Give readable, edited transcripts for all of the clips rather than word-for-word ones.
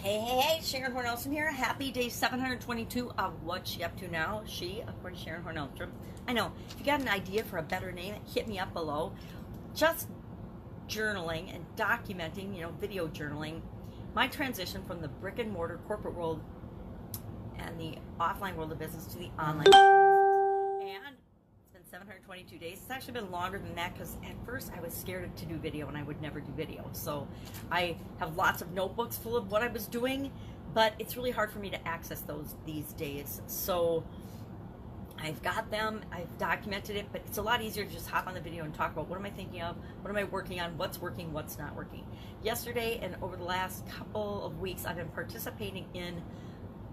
Hey, Sharon Horne-Ellstrom here. Happy day 722 of What's She Up To Now. She, of course, Sharon Horne-Ellstrom. I know, if you got an idea for a better name, hit me up below. Just journaling and documenting, video journaling, my transition from the brick and mortar corporate world and the offline world of business to the online business. And it's been 722 days. It's actually been longer than that because at first I was scared to do video and I would never do video. So I have lots of notebooks full of what I was doing, but it's really hard for me to access those these days. So I've got them, I've documented it, but it's a lot easier to just hop on the video and talk about what am I thinking of, what am I working on, what's working, what's not working. Yesterday and over the last couple of weeks, I've been participating in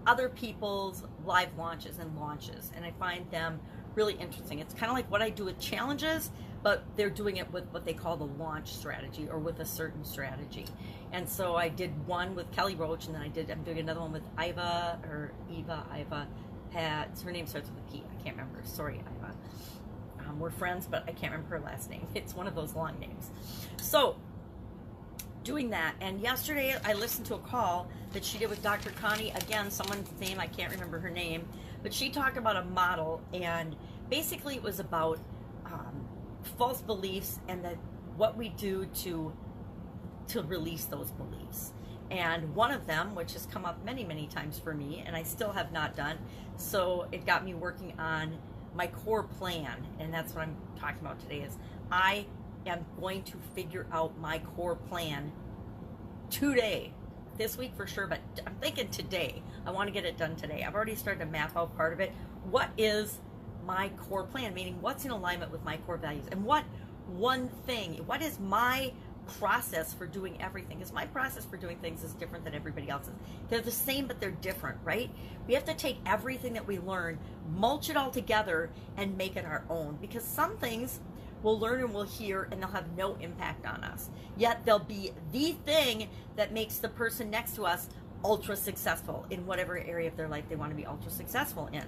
other people's live launches, and I find them really interesting. It's kind of like what I do with challenges, but they're doing it with what they call the launch strategy or with a certain strategy. And so I did one with Kelly Roach, and then I'm doing another one with Iva. Her name starts with a P. I can't remember. Sorry, Iva. We're friends, but I can't remember her last name. It's one of those long names. So, doing that. And yesterday, I listened to a call that she did with Dr. Connie. Again, someone's name, I can't remember her name. But she talked about a model, and basically it was about false beliefs and that what we do to release those beliefs. And one of them, which has come up many, many times for me, and I still have not done, so it got me working on my core plan, and that's what I'm talking about today, is I am going to figure out my core plan today. This week for sure, but I'm thinking today. I want to get it done today. I've already started to map out part of it. What is my core plan? Meaning what's in alignment with my core values? And what is my process for doing everything? Because my process for doing things is different than everybody else's. They're the same, but they're different, right? We have to take everything that we learn, mulch it all together, and make it our own. Because some things we'll learn and we'll hear, and they'll have no impact on us. Yet they'll be the thing that makes the person next to us ultra successful in whatever area of their life they want to be ultra successful in.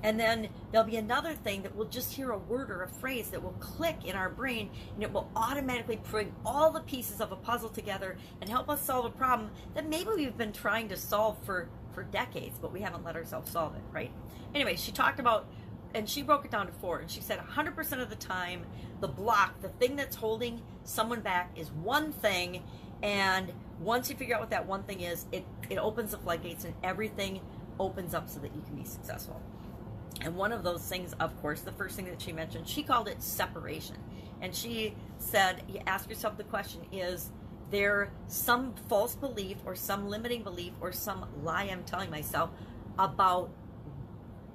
And then there'll be another thing that we'll just hear a word or a phrase that will click in our brain, and it will automatically bring all the pieces of a puzzle together and help us solve a problem that maybe we've been trying to solve for decades, but we haven't let ourselves solve it, right? Anyway, she talked about, and she broke it down to 4, and she said 100% of the time, the block, the thing that's holding someone back is one thing, and once you figure out what that one thing is, it opens the floodgates and everything opens up so that you can be successful. And one of those things, of course, the first thing that she mentioned, she called it separation. And she said, you ask yourself the question, is there some false belief or some limiting belief or some lie I'm telling myself about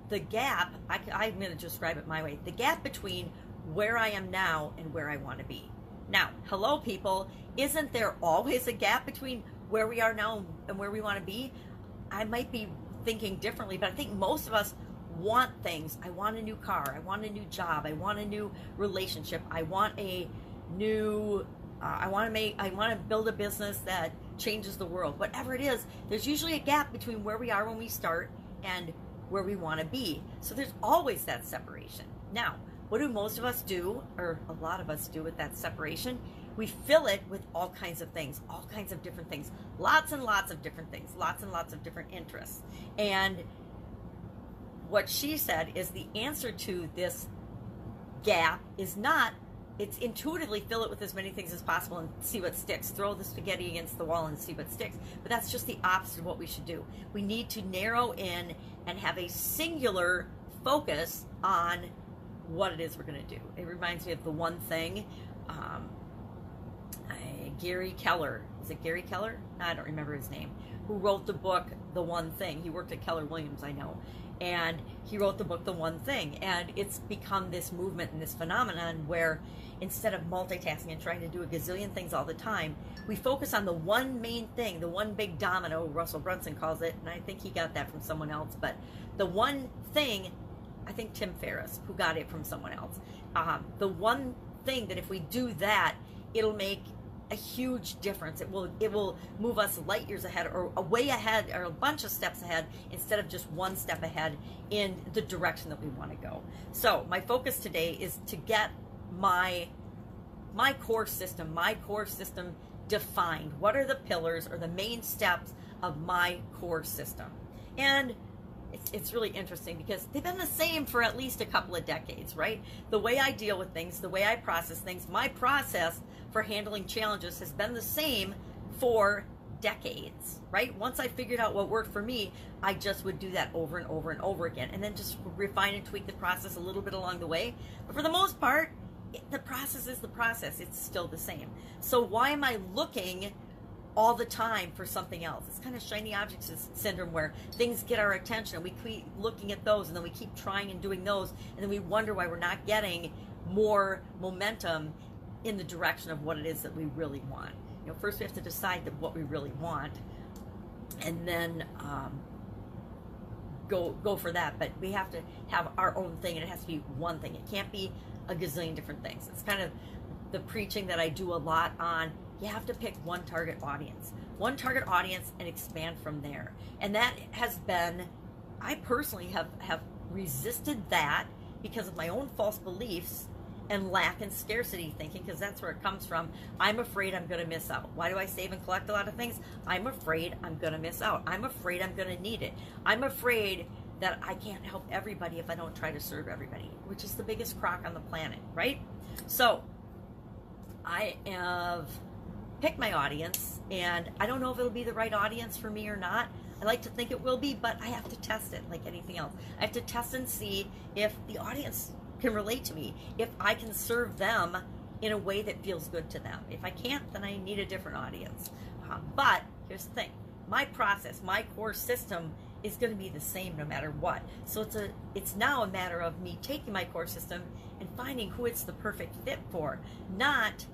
the gap? I'm going to describe it my way. The gap between where I am now and where I want to be. Now, hello people, isn't there always a gap between where we are now and where we want to be? I might be thinking differently, but I think most of us want things. I want a new car. I want a new job. I want a new relationship. I want a new, I want to build a business that changes the world. Whatever it is, there's usually a gap between where we are when we start and where we want to be. So there's always that separation. Now, what do most of us do, or a lot of us do with that separation? We fill it with all kinds of things, all kinds of different things, lots and lots of different things, lots and lots of different interests. And what she said is the answer to this gap is not, it's intuitively fill it with as many things as possible and see what sticks. Throw the spaghetti against the wall and see what sticks. But that's just the opposite of what we should do. We need to narrow in and have a singular focus on what it is we're going to do. It reminds me of the one thing. Gary Keller, is it Gary Keller? I don't remember his name. Who wrote the book, The One Thing. He worked at Keller Williams, I know. And he wrote the book, The One Thing. And it's become this movement and this phenomenon where instead of multitasking and trying to do a gazillion things all the time, we focus on the one main thing, the one big domino, Russell Brunson calls it, and I think he got that from someone else. But the one thing, I think Tim Ferriss, who got it from someone else. The one thing that if we do that, it'll make a huge difference. It will move us light years ahead, or a way ahead, or a bunch of steps ahead, instead of just one step ahead in the direction that we want to go. So my focus today is to get my core system defined. What are the pillars or the main steps of my core system? And it's really interesting because they've been the same for at least a couple of decades, right? The way I deal with things, the way I process things, my process for handling challenges has been the same for decades, right? Once I figured out what worked for me, I just would do that over and over and over again, and then just refine and tweak the process a little bit along the way. But for the most part, the process is the process. It's still the same. So why am I looking all the time for something else? It's kind of shiny object syndrome, where things get our attention and we keep looking at those, and then we keep trying and doing those, and then we wonder why we're not getting more momentum in the direction of what it is that we really want. You know, first we have to decide that what we really want, and then go for that. But we have to have our own thing, and it has to be one thing. It can't be a gazillion different things. It's kind of the preaching that I do a lot on. You have to pick one target audience, and expand from there. And that has been, I personally have resisted that because of my own false beliefs and lack and scarcity thinking, because that's where it comes from. I'm afraid I'm going to miss out. Why do I save and collect a lot of things? I'm afraid I'm going to miss out. I'm afraid I'm going to need it. I'm afraid that I can't help everybody if I don't try to serve everybody, which is the biggest crock on the planet, right? So I have picked my audience, and I don't know if it'll be the right audience for me or not. I like to think it will be, but I have to test it like anything else. I have to test and see if the audience can relate to me, if I can serve them in a way that feels good to them. If I can't, then I need a different audience. But here's the thing. My process, my core system is going to be the same no matter what. So it's now a matter of me taking my core system and finding who it's the perfect fit for, not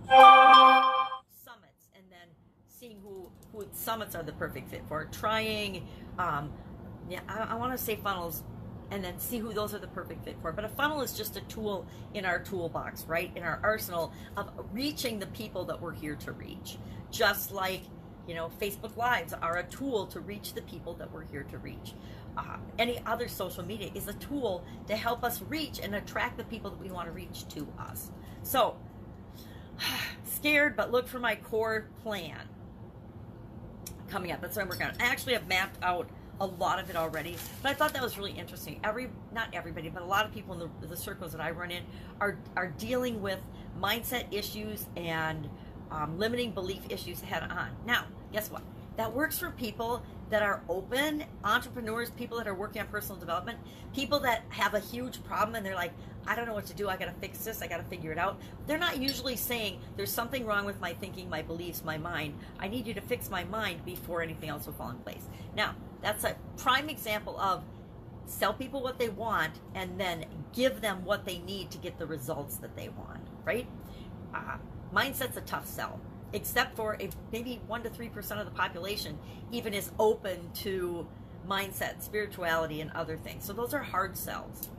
summits and then seeing who summits are the perfect fit for. Trying, I want to say funnels, and then see who those are the perfect fit for. But a funnel is just a tool in our toolbox, right? In our arsenal of reaching the people that we're here to reach. Just like, you know, Facebook Lives are a tool to reach the people that we're here to reach. Any other social media is a tool to help us reach and attract the people that we want to reach to us. So, scared, but look for my core plan coming up. That's what I'm working on. I actually have mapped out a lot of it already, but I thought that was really interesting. Not everybody, but a lot of people in the circles that I run in are dealing with mindset issues and limiting belief issues head on. Now, guess what? That works for people that are open, entrepreneurs, people that are working on personal development, people that have a huge problem and they're like, I don't know what to do. I got to fix this. I got to figure it out. They're not usually saying there's something wrong with my thinking, my beliefs, my mind. I need you to fix my mind before anything else will fall in place. Now, that's a prime example of sell people what they want and then give them what they need to get the results that they want, right? Mindset's a tough sell, except for maybe 1 to 3% of the population even is open to mindset, spirituality, and other things. So those are hard sells.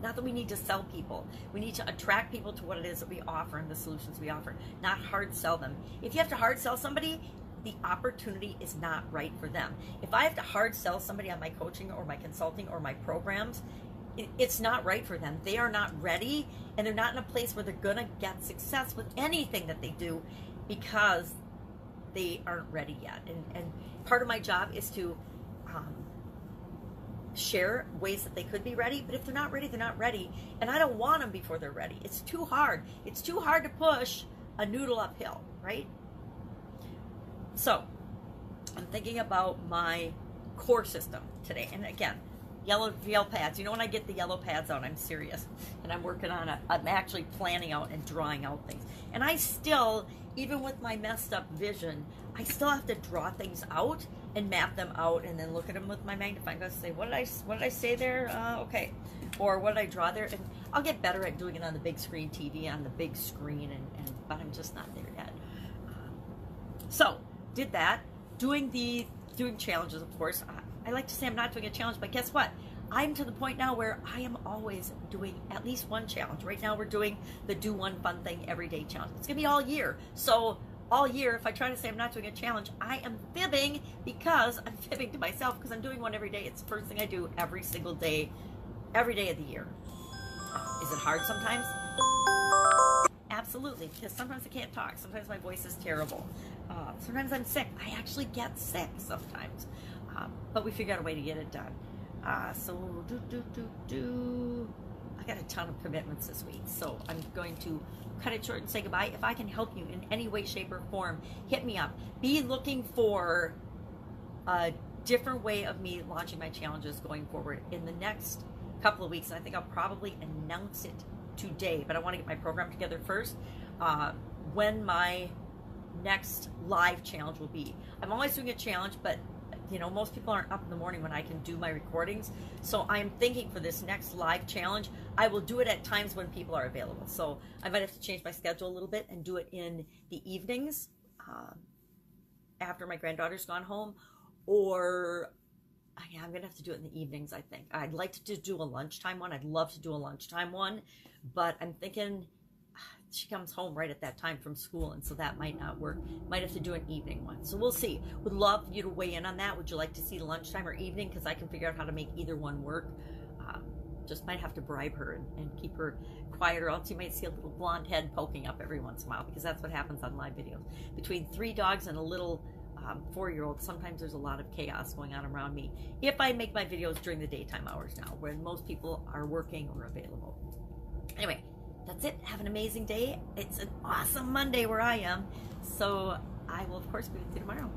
Not that we need to sell people. We need to attract people to what it is that we offer and the solutions we offer, not hard sell them. If you have to hard sell somebody, the opportunity is not right for them. If I have to hard sell somebody on my coaching or my consulting or my programs, it's not right for them. They are not ready, and they're not in a place where they're going to get success with anything that they do because they aren't ready yet. And part of my job is to share ways that they could be ready, but if they're not ready, they're not ready. And I don't want them before they're ready. It's too hard. It's too hard to push a noodle uphill, right? So I'm thinking about my core system today. And again, yellow pads. You know, when I get the yellow pads out, I'm serious. And I'm working on I'm actually planning out and drawing out things. And I still, even with my messed up vision, I still have to draw things out and map them out and then look at them with my magnifying glass and say, what did I say there? Okay. Or what did I draw there? And I'll get better at doing it on the big screen TV, on the big screen, but I'm just not there yet. So, did that. Doing challenges, of course. I like to say I'm not doing a challenge, but guess what? I'm to the point now where I am always doing at least one challenge. Right now we're doing the Do One Fun Thing Every Day challenge. It's going to be all year. So all year, if I try to say I'm not doing a challenge, I am fibbing because I'm fibbing to myself because I'm doing one every day. It's the first thing I do every single day, every day of the year. Is it hard sometimes? Absolutely, because sometimes I can't talk. Sometimes my voice is terrible. Sometimes I'm sick. I actually get sick sometimes. But we figure out a way to get it done. So, I got a ton of commitments this week. So I'm going to cut it short and say goodbye. If I can help you in any way, shape, or form, hit me up. Be looking for a different way of me launching my challenges going forward in the next couple of weeks. And I think I'll probably announce it today, but I want to get my program together first, when my next live challenge will be. I'm always doing a challenge, but you know, most people aren't up in the morning when I can do my recordings. So I'm thinking for this next live challenge, I will do it at times when people are available. So I might have to change my schedule a little bit and do it in the evenings, after my granddaughter's gone home, or yeah, I'm gonna have to do it in the evenings, I think. I'd like to do a lunchtime one. I'd love to do a lunchtime one, but I'm thinking she comes home right at that time from school, and so that might not work. Might have to do an evening one. So we'll see. Would love you to weigh in on that. Would you like to see lunchtime or evening? Because I can figure out how to make either one work. Just might have to bribe her and keep her quiet, or else you might see a little blonde head poking up every once in a while, because that's what happens on live videos. Between 3 dogs and a little 4-year-old, sometimes there's a lot of chaos going on around me. If I make my videos during the daytime hours now, when most people are working or available. Anyway, that's it. Have an amazing day. It's an awesome Monday where I am. So I will, of course, be with you tomorrow.